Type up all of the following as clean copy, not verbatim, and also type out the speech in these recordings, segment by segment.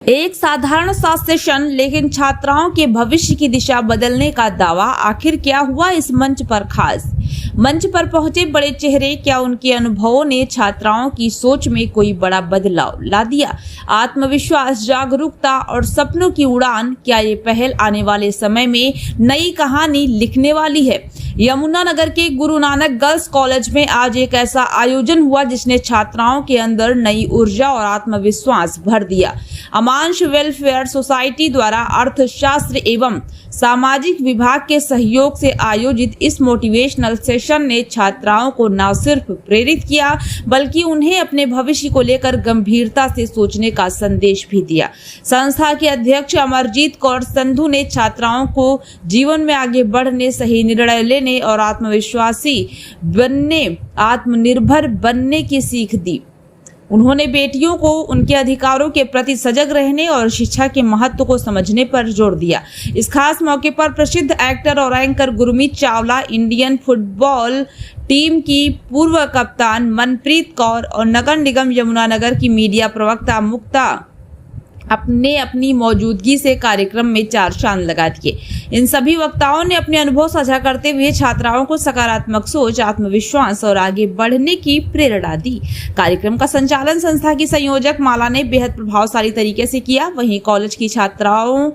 एक साधारण सा सेशन, लेकिन छात्राओं के भविष्य की दिशा बदलने का दावा। आखिर क्या हुआ इस मंच पर खास? मंच पर पहुंचे बड़े चेहरे, क्या उनके अनुभवों ने छात्राओं की सोच में कोई बड़ा बदलाव ला दिया? आत्मविश्वास, जागरूकता और सपनों की उड़ान, क्या ये पहल आने वाले समय में नई कहानी लिखने वाली है? यमुनानगर के गुरु नानक गर्ल्स कॉलेज में आज एक ऐसा आयोजन हुआ जिसने छात्राओं के अंदर नई ऊर्जा और आत्मविश्वास भर दिया। अमांश वेलफेयर सोसाइटी द्वारा अर्थशास्त्र एवं सामाजिक विभाग के सहयोग से आयोजित इस मोटिवेशनल सेशन ने छात्राओं को न सिर्फ प्रेरित किया, बल्कि उन्हें अपने भविष्य को लेकर गंभीरता से सोचने का संदेश भी दिया। संस्था के अध्यक्ष अमरजीत कौर संधू ने छात्राओं को जीवन में आगे बढ़ने, सही निर्णय लेने और आत्मविश्वासी बनने, आत्मनिर्भर बनने की सीख दी। उन्होंने बेटियों को उनके अधिकारों के प्रति सजग रहने और शिक्षा के महत्व को समझने पर जोर दिया। इस खास मौके पर प्रसिद्ध एक्टर और anchor Gurmeet Chawla, Indian football team की पूर्व कप्तान मनप्रीत कौर और नगर निगम यमुनानगर की मीडिया प्रवक्ता मुक्ता अपनी मौजूदगी से कार्यक्रम में चार चांद लगा दिए। इन सभी वक्ताओं ने अपने अनुभव साझा करते हुए छात्राओं को सकारात्मक सोच, आत्मविश्वास और आगे बढ़ने की प्रेरणा दी। कार्यक्रम का संचालन संस्था की संयोजक माला ने बेहद प्रभावशाली तरीके से किया। वहीं कॉलेज की छात्राओं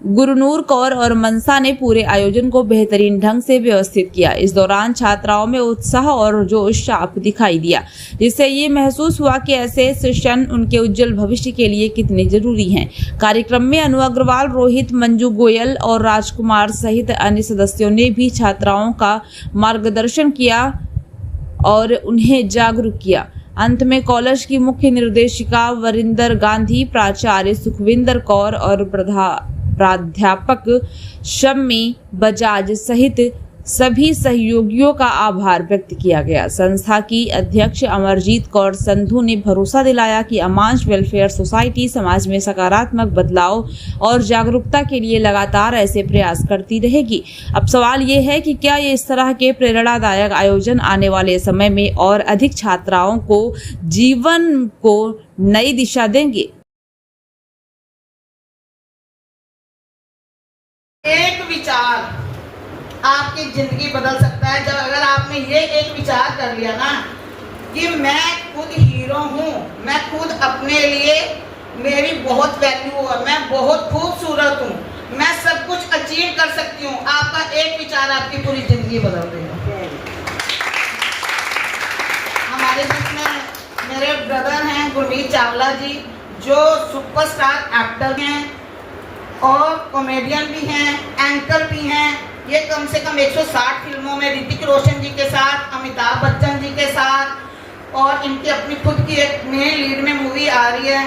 गुरनूर कौर और मनसा ने पूरे आयोजन को बेहतरीन ढंग से व्यवस्थित किया। इस दौरान छात्राओं में उत्साह और जोश साफ दिखाई दिया, जिससे ये महसूस हुआ कि ऐसे सेशन उनके उज्जवल भविष्य के लिए कितने जरूरी हैं। कार्यक्रम में अनु अग्रवाल, रोहित, मंजू गोयल और राजकुमार सहित अन्य सदस्यों ने भी छात्राओं का मार्गदर्शन किया और उन्हें जागरूक किया। अंत में कॉलेज की मुख्य निर्देशिका वरिंदर गांधी, प्राचार्य सुखविंदर कौर और प्राध्यापक शम्मी बजाज सहित सभी सहयोगियों का आभार व्यक्त किया गया। संस्था की अध्यक्ष अमरजीत कौर संधू ने भरोसा दिलाया कि अमांश वेलफेयर सोसाइटी समाज में सकारात्मक बदलाव और जागरूकता के लिए लगातार ऐसे प्रयास करती रहेगी। अब सवाल ये है कि क्या ये इस तरह के प्रेरणादायक आयोजन आने वाले समय में और अधिक छात्राओं को जीवन को नई दिशा देंगे? एक विचार आपकी जिंदगी बदल सकता है। जब अगर आपने ये एक विचार कर लिया ना कि मैं खुद हीरो हूँ, मैं खुद अपने लिए, मेरी बहुत वैल्यू है, मैं बहुत खूबसूरत हूँ, मैं सब कुछ अचीव कर सकती हूँ, आपका एक विचार आपकी पूरी जिंदगी बदल देगा। हमारे बीच में मेरे ब्रदर हैं गुरमीत चावला जी, जो सुपरस्टार एक्टर हैं और कॉमेडियन भी हैं, एंकर भी हैं। ये कम से कम 160 फिल्मों में ऋतिक रोशन जी के साथ, अमिताभ बच्चन जी के साथ, और इनकी अपनी खुद की एक मेन लीड में मूवी आ रही है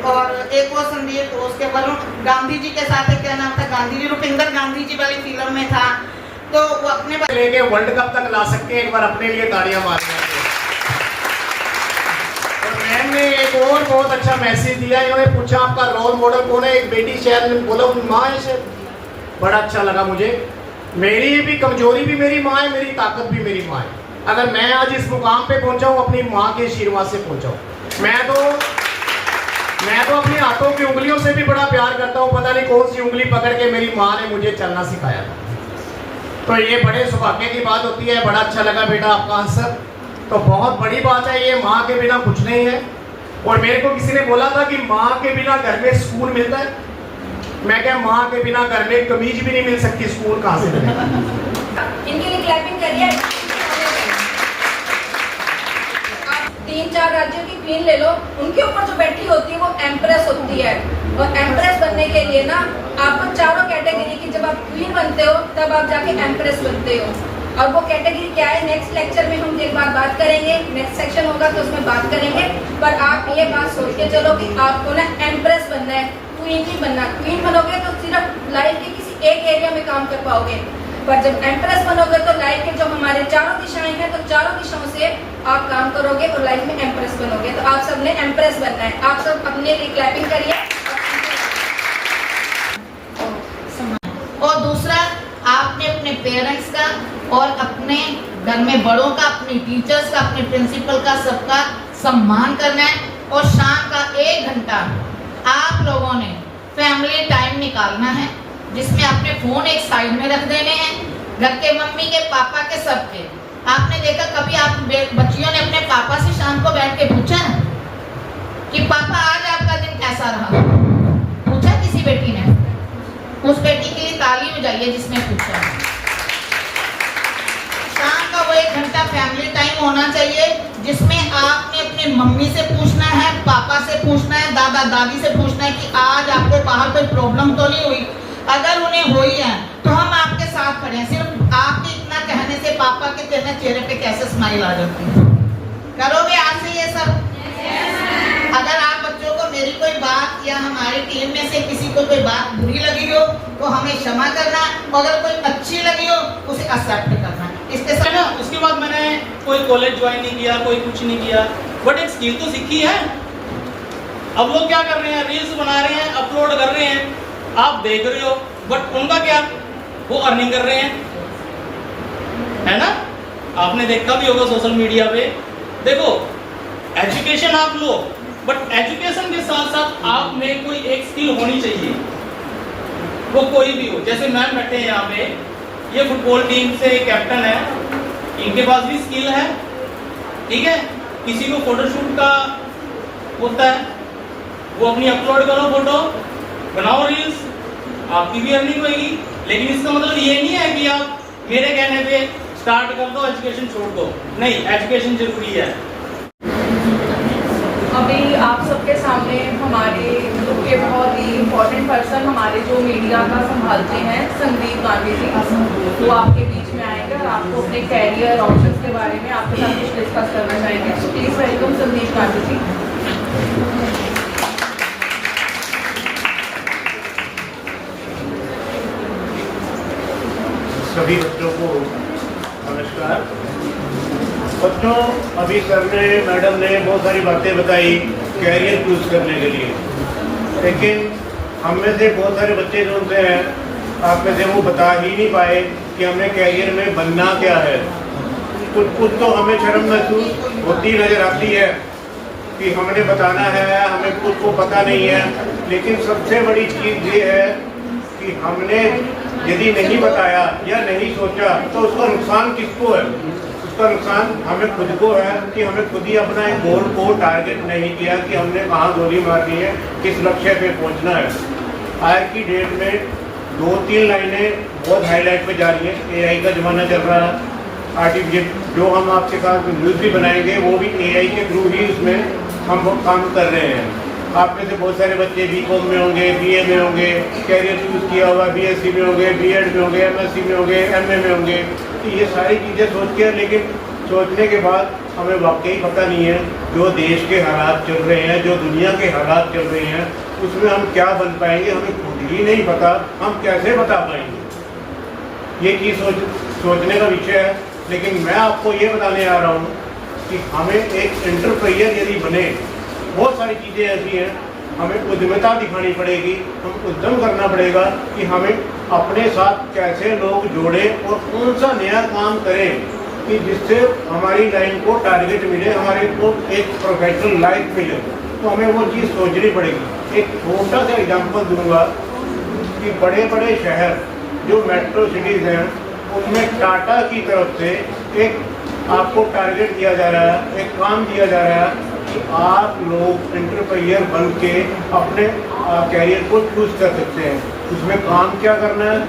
और एक वो संदीप, उसके वरुण गांधी जी के साथ है, क्या नाम था, गांधी जी, रुपिंदर गांधी जी वाली फिल्म में था। तो वो अपने लेके वर्ल्ड कप तक ला सकते हैं। एक बार अपने लिए तालियां मारना। मैम ने एक और बहुत अच्छा मैसेज दिया। इन्होंने पूछा आपका रोल मॉडल कौन है? एक बेटी शायद ने बोला माँ है शायद। बड़ा अच्छा लगा मुझे। मेरी भी कमजोरी भी मेरी माँ है, मेरी ताकत भी मेरी माँ है। अगर मैं आज इस मुकाम पे पहुंचा हूँ, अपनी माँ के आशीर्वाद से पहुंचा हूँ। मैं तो अपने हाथों की उंगलियों से भी बड़ा प्यार करता हूँ। पता नहीं कौन सी उंगली पकड़ के मेरी माँ ने मुझे चलना सिखाया था। तो ये बड़े सौभाग्य की बात होती है। बड़ा अच्छा लगा बेटा आपका आंसर, तो बहुत बड़ी बात है। ये माँ के बिना कुछ नहीं है। और मेरे को किसी ने बोला था कि माँ के बिना घर में सुकून मिलता है। मैं क्या, माँ के बिना घर में कमीज भी नहीं मिल सकती, सुकून कहाँ से मिलेगा? इनके लिए क्लैपिंग करिए। आप 3-4 राज्यों की क्वीन ले लो, उनके ऊपर जो बैठी होती है वो एम्प्रेस होती है। और एम्प्रेस बनने के लिए ना आपको चारों कैटेगरी की, जब आप क्वीन बनते हो तब आप जाके एम्प्रेस बनते हो। और वो कैटेगरी क्या है, नेक्स्ट लेक्चर में हम एक बार बात करेंगे। नेक्स्ट सेक्शन होगा तो उसमें बात करेंगे। पर आप ये बात सोच के चलो कि आपको ना एम्प्रेस बनना है, क्वीन नहीं बनना। क्वीन बनोगे तो सिर्फ लाइफ के किसी एक एरिया में काम कर पाओगे, पर जब एम्प्रेस बनोगे तो लाइफ के जो हमारे चारों दिशाएं हैं, तो चारों दिशाओं से आप काम करोगे और लाइफ में एम्प्रेस बनोगे। तो आप सबने एम्प्रेस बनना है। आप सब अपने लिए क्लैपिंग करिए। और दूसरा, आपने अपने पेरेंट्स का और अपने घर में बड़ों का, अपने टीचर्स का, अपने प्रिंसिपल का, सबका सम्मान करना है। और शाम का 1 घंटा आप लोगों ने फैमिली टाइम निकालना है, जिसमें अपने फोन एक साइड में रख देने हैं, घर के मम्मी के, पापा के, सबके। आपने देखा कभी आप बच्चियों ने अपने पापा से शाम को बैठ के पूछा कि पापा आज आपका दिन कैसा रहा? पूछा किसी बेटी ने? उस बेटी के लिए ताली बजाइए जिसने पूछा। शाम का वो 1 घंटा फैमिली टाइम होना चाहिए, जिसमें आपने अपने मम्मी से पूछना है, पापा से पूछना है, दादा दादी से पूछना है कि आज आपको बाहर कोई प्रॉब्लम तो नहीं हुई। अगर उन्हें हुई है तो हम आपके साथ खड़े हैं। सिर्फ आपके इतना कहने से पापा के तेरे चेहरे पे कैसे स्माइल आ जाती है? करोगे आज से ये सब? अगर आप बच्चों को मेरी कोई बात या हमारी टीम में से किसी को कोई बात बुरी लगी हो तो हमें क्षमा करना, अगर कोई अच्छी लगी हो उसे एक्सेप्ट करना। इसके साथ उसके बाद मैंने कोई कॉलेज ज्वाइन नहीं किया, कोई कुछ नहीं किया, बट एक स्किल तो सीखी है। अब लोग क्या कर रहे हैं, रील्स बना रहे हैं, अपलोड कर रहे हैं, आप देख रहे हो, बट उनका क्या, वो अर्निंग कर रहे हैं, है ना? आपने देखा भी होगा सोशल मीडिया पे। देखो, एजुकेशन आप लो, बट एजुकेशन के साथ साथ आप में कोई एक स्किल होनी चाहिए, वो कोई भी हो। जैसे मैम बैठे हैं यहाँ पे, ये फुटबॉल टीम से कैप्टन है, इनके पास भी स्किल है, ठीक है? किसी को फोटोशूट का होता है, वो अपनी अपलोड करो, फोटो बनाओ, रील्स, आपकी भी अर्निंग होगी। लेकिन इसका मतलब ये नहीं है कि आप मेरे कहने पे स्टार्ट कर दो, एजुकेशन छोड़ दो। नहीं, एजुकेशन जरूरी है। अभी आप सबके सामने हमारे ग्रुप के बहुत ही इम्पोर्टेंट पर्सन, हमारे जो मीडिया का संभालते हैं, संदीप गांधी जी, वो आपके बीच में आएंगे और आपको अपने कैरियर ऑप्शंस के बारे में आपके साथ कुछ डिस्कस करना चाहेंगे। So please welcome Sandeep Gandhi ji. सभी बच्चों को नमस्कार। बच्चों, अभी सर ने, मैडम ने बहुत सारी बातें बताई कैरियर चूज करने के लिए, लेकिन हम में से बहुत सारे बच्चे जो होते हैं, आप में से वो बता ही नहीं पाए कि हमें कैरियर में बनना क्या है। कुछ तो हमें शर्म महसूस होती नजर आती है कि हमने बताना है, हमें कुछ को पता नहीं है। लेकिन सबसे बड़ी चीज़ ये है कि हमने यदि नहीं बताया या नहीं सोचा तो उसका नुकसान किसको है? उसका नुकसान हमें खुद को है कि हमें खुद ही अपना एक गोल को टारगेट नहीं किया कि हमने कहाँ गोली मारनी है, किस लक्ष्य पे पहुँचना है। आज की डेट में 2-3 लाइनें बहुत हाईलाइट पे जा रही है। एआई का ज़माना चल रहा है, आर्टिफिशियल, जो हम आपके साथ न्यूज़ भी बनाएंगे वो भी एआई के थ्रू ही उसमें हम वो काम कर रहे हैं। आप में से बहुत सारे बच्चे बीकॉम में होंगे, बीए में होंगे, कैरियर चूज किया हुआ बीएससी में होंगे, बीएड में होंगे, एमएससी में होंगे, एमए में होंगे। तो ये सारी चीज़ें सोच के, लेकिन सोचने के बाद हमें वाकई पता नहीं है जो देश के हालात चल रहे हैं, जो दुनिया के हालात चल रहे हैं, उसमें हम क्या बन पाएंगे, हमें खुद ही नहीं पता। हम कैसे बता पाएंगे? ये चीज़ सोचने का विषय है। लेकिन मैं आपको ये बताने आ रहा हूँ कि हमें एक एंटरप्रेन्योर यदि बने, बहुत सारी चीज़ें ऐसी हैं, हमें उद्यमिता दिखानी पड़ेगी, हम उद्यम करना पड़ेगा कि हमें अपने साथ कैसे लोग जोड़ें और कौन सा नया काम करें कि जिससे हमारी लाइन को टारगेट मिले, हमारे को एक प्रोफेशनल लाइफ मिले। तो हमें वो चीज़ सोचनी पड़ेगी। एक छोटा सा एग्जाम्पल दूंगा कि बड़े बड़े शहर जो मेट्रो सिटीज़ हैं, उनमें टाटा की तरफ से एक आपको टारगेट दिया जा रहा है, एक काम दिया जा रहा है कि आप लोग एंटरप्रेन्योर बन के अपने कैरियर को चूज कर सकते हैं। उसमें काम क्या करना है?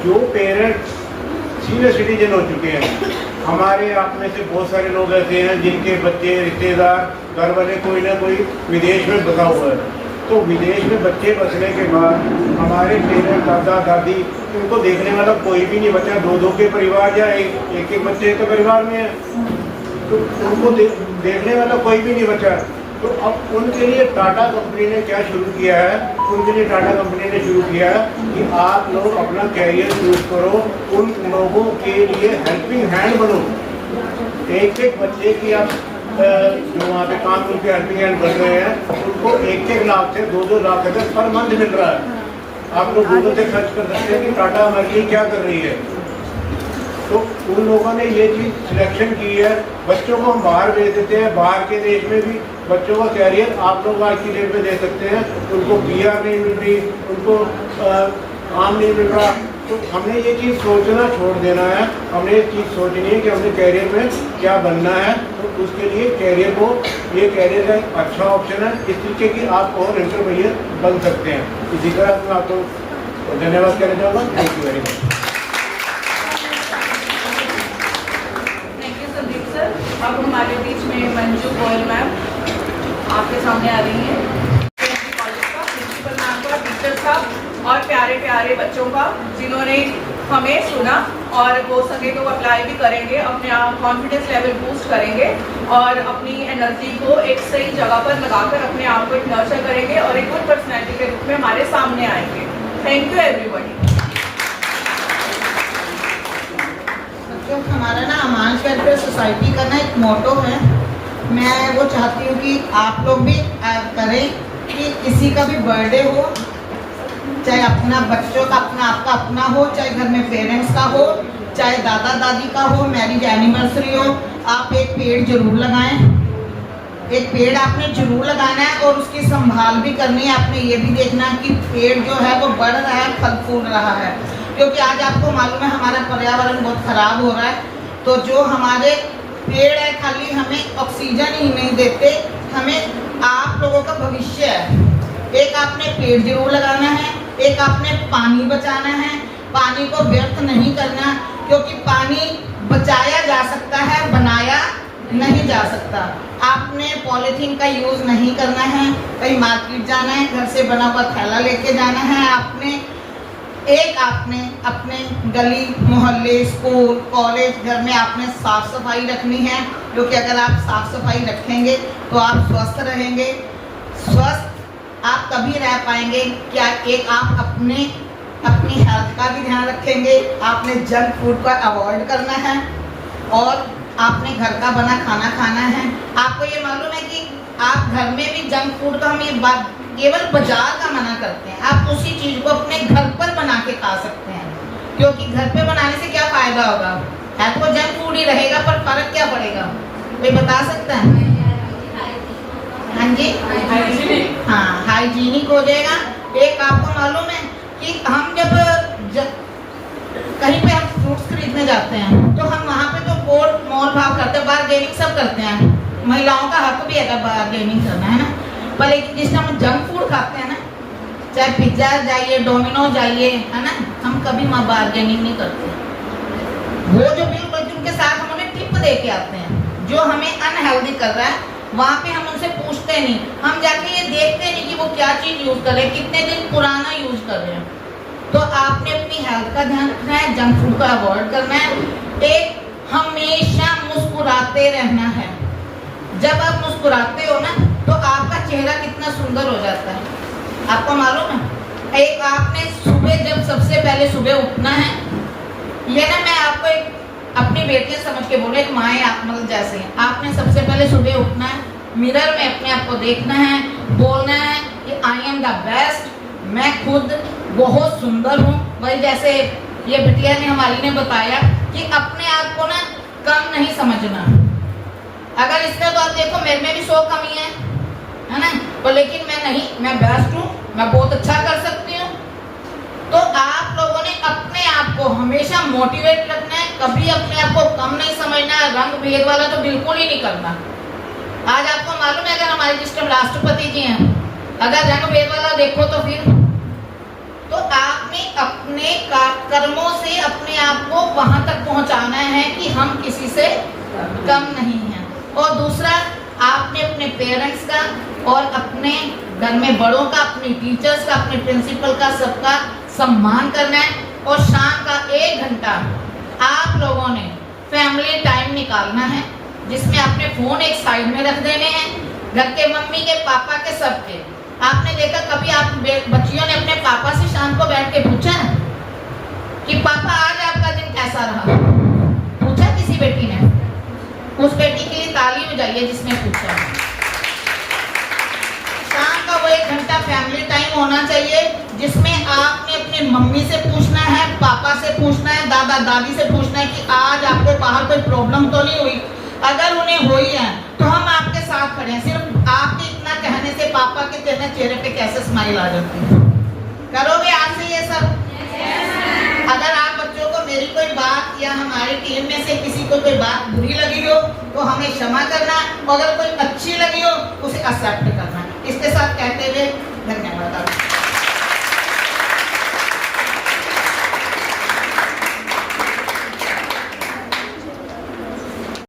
जो पेरेंट्स सीनियर सिटीजन हो चुके हैं, हमारे आप में से बहुत सारे लोग ऐसे हैं जिनके बच्चे, रिश्तेदार, घर वाले कोई ना कोई विदेश में बसा हुआ है। तो विदेश में बच्चे बसने के बाद हमारे पेरेंट्स, दादा दादी, उनको देखने वाला कोई भी नहीं बचा। 2-2 के परिवार या एक बच्चे के परिवार में है, तो उनको देखने वाला कोई भी नहीं बचा। तो अब उनके लिए टाटा कंपनी ने क्या शुरू किया है? उनके लिए टाटा कंपनी ने शुरू किया है कि आप लोग अपना कैरियर चूज करो, उन लोगों के लिए हेल्पिंग हैंड बनो। एक बच्चे की आप जो वहाँ पे काम उनके हेल्पिंग हैंड बन रहे हैं, उनको 1 लाख से 2-2 लाख तक पर मंथ मिल रहा है। आप लोग गूगल से सर्च कर सकते हैं कि टाटा हमारे लिए क्या कर रही है। तो उन लोगों ने ये चीज़ सिलेक्शन की है। बच्चों को हम बाहर भेज देते हैं, बाहर के देश में भी बच्चों का कैरियर आप लोग आज की डेट में दे सकते हैं। उनको PR नहीं मिल रही, उनको काम नहीं मिल रहा, तो हमने ये चीज़ सोचना छोड़ देना है। हमने ये चीज़ सोचनी है कि हमने कैरियर में क्या बनना है, तो उसके लिए ये कैरियर का एक अच्छा ऑप्शन है। इस तरीके की आप और इंटरमीडिएट बन सकते हैं। इसी तरह मैं आपको धन्यवाद कहना चाहूँगा। Thank you very much. Thank you Sandeep sir. अब हमारे बीच में मंजू गोयल मैम आपके सामने आ रही हैं। कॉलेज का प्रिंसिपल मैम का, टीचर साहब और प्यारे प्यारे बच्चों का, जिन्होंने हमें सुना और वो सके तो अप्लाई भी करेंगे, अपने आप कॉन्फिडेंस लेवल बूस्ट करेंगे और अपनी एनर्जी को एक सही जगह पर लगाकर अपने आप को एक नर्चर करेंगे और एक गुड पर्सनैलिटी के रूप में हमारे सामने आएंगे। Thank you everybody. बच्चों, हमारा ना अमांस वेलफेयर सोसाइटी का ना एक मोटो है। मैं वो चाहती हूँ कि आप लोग भी करें कि किसी का भी बर्थडे हो, चाहे अपना बच्चों का आपका अपना हो, चाहे घर में पेरेंट्स का हो, चाहे दादा दादी का हो, मैरिज एनिवर्सरी हो, आप एक पेड़ जरूर लगाएं। एक पेड़ आपने जरूर लगाना है और उसकी संभाल भी करनी है। आपने ये भी देखना है कि पेड़ जो है वो बढ़ रहा है, फल फूल रहा है, क्योंकि आज आपको मालूम है हमारा पर्यावरण बहुत खराब हो रहा है। तो जो हमारे पेड़ है खाली हमें ऑक्सीजन ही नहीं देते, हमें आप लोगों का भविष्य है। एक आपने पेड़ जरूर लगाना है, एक आपने पानी बचाना है। पानी को व्यर्थ नहीं करना, क्योंकि पानी बचाया जा सकता है, बनाया नहीं जा सकता। आपने पॉलीथीन का यूज़ नहीं करना है। कहीं मार्केट जाना है, घर से बना हुआ थैला लेके जाना है। आपने अपने गली मोहल्ले, स्कूल, कॉलेज, घर में आपने साफ सफाई रखनी है, क्योंकि अगर आप साफ सफाई रखेंगे तो आप स्वस्थ रहेंगे। स्वस्थ आप तभी रह पाएंगे क्या एक आप अपनी हेल्थ का भी ध्यान रखेंगे। आपने जंक फूड को अवॉइड करना है और आपने घर का बना खाना खाना है। आपको ये मालूम है कि आप घर में भी जंक फूड का हम ये बात केवल बाजार का मना करते हैं, आप उसी चीज़ को अपने घर पर बना के खा सकते हैं, क्योंकि घर पे बनाने से क्या फ़ायदा होगा? है तो जंक फूड ही रहेगा, पर फर्क क्या पड़ेगा? कोई बता सकता है? हाँ जी, हाँ, हाइजीनिक हो जाएगा। एक आपको मालूम है कि हम जब कहीं पे हम फ्रूट्स खरीदने जाते हैं तो हम वहाँ पे तो मोल भाव करते हैं, बार्गेनिंग सब करते हैं। महिलाओं का हक भी है बार्गेनिंग करना, है ना। पर लेकिन जिस टाइम हम जंक फूड खाते हैं ना, चाहे पिज्जा जाइए, डोमिनो जाइए, है ना, हम कभी बार्गेनिंग नहीं करते। वो जो बिल उनके साथ हम उन्हें टिप दे के आते हैं, जो हमें अनहेल्दी कर रहा है, वहाँ पे हम उनसे पूछते नहीं। हम जाके ये देखते नहीं कि वो क्या चीज़ यूज़ कर रहे हैं, कितने दिन पुराना यूज़ कर रहे हैं। तो आपने अपनी हेल्थ का ध्यान रखना है, जंक फूड को अवॉइड करना है। एक हमेशा मुस्कुराते रहना है। जब आप मुस्कुराते हो ना तो आपका चेहरा कितना सुंदर हो जाता है, आपको मालूम है। एक आपने सुबह जब सबसे पहले सुबह उठना है, ये ना मैं आपको एक अपनी बेटी समझ के बोले, एक माँ है आप, मतलब जैसे आपने सबसे पहले सुबह उठना है, मिरर में अपने आप को देखना है, बोलना है कि आई एम द बेस्ट, मैं खुद बहुत सुंदर हूँ। वही जैसे ये बिटिया ने हमारी ने बताया कि अपने आप को ना कम नहीं समझना। अगर इसमें तो आप देखो मेरे में भी 100 कमी है ना, तो लेकिन मैं नहीं, मैं बेस्ट हूँ, मैं बहुत अच्छा कर सकती हूँ। तो आप लोगों ने अपने आप को हमेशा मोटिवेट रखना है, कभी अपने आप को कम नहीं समझना है। रंग भेद वाला तो बिल्कुल ही नहीं करना। आज आपको मालूम है अगर हमारे जिस टाइम राष्ट्रपति जी हैं, अगर रंग भेद वाला देखो तो फिर तो आपने अपने कर्मों से अपने आप को वहां तक पहुंचाना है कि हम किसी से कम नहीं हैं। और दूसरा, आपने अपने पेरेंट्स का और अपने घर में बड़ों का, अपने टीचर्स का, अपने प्रिंसिपल का, सबका सम्मान करना है। और शाम का 1 घंटा आप लोगों ने फैमिली टाइम निकालना है, जिसमें अपने फ़ोन एक साइड में रख देने हैं। घर के मम्मी के, पापा के, सबके। आपने देखा कभी आप बच्चियों ने अपने पापा से शाम को बैठ के पूछा है कि पापा आज आपका दिन कैसा रहा? पूछा किसी बेटी ने? उस बेटी के लिए ताली बजाइए जिसने पूछा। शाम का वो 1 घंटा फैमिली टाइम होना चाहिए, जिसमें आपने अपनी मम्मी से पूछना है, पापा से पूछना है, दादा दादी से पूछना है कि आज आपको बाहर कोई प्रॉब्लम तो नहीं हुई। अगर उन्हें हुई है तो हम आपके साथ खड़े हैं। सिर्फ आपके इतना कहने से पापा के चेहरे पे कैसे स्माइल आ जाती है? करोगे आज से ये सब? अगर आप बच्चों को मेरी कोई बात या हमारी टीम में से किसी को कोई बात बुरी लगी हो तो हमें क्षमा करना, अगर कोई अच्छी लगी हो उसे एक्सेप्ट करना। इसके साथ कहते हुए धन्यवाद।